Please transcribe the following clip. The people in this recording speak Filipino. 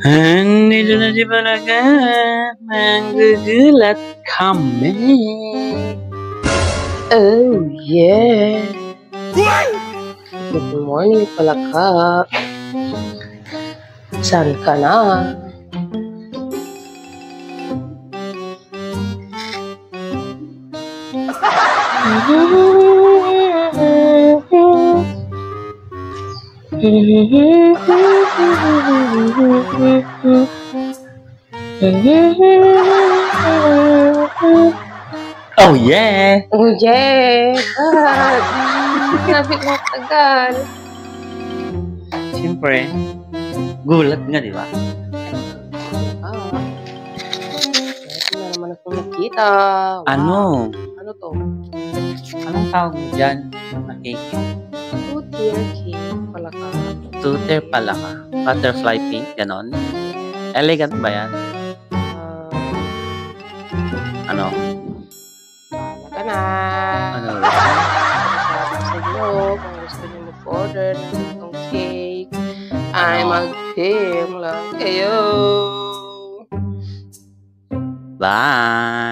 Andito na si Palaka, manggugulat kami. Oh, yeah. Good morning, Palaka. Saan ka na? Oh yeah! Oh, yeah. Sabi ko tagal. Siyempre, gulat nga, di ba? Ito na naman ako nakita. Ano? Ano to? Anong tawag mo dyan na cake? Two-tier cake, Palaka. Tutor pala ka. Butterfly pink, ganon. Elegant ba yan? Ano? Bahala ka na. Ano ba? Sabi sa inyo, kung gusto niyo mag-order ng itong cake, ay mag-PM lang kayo. Bye!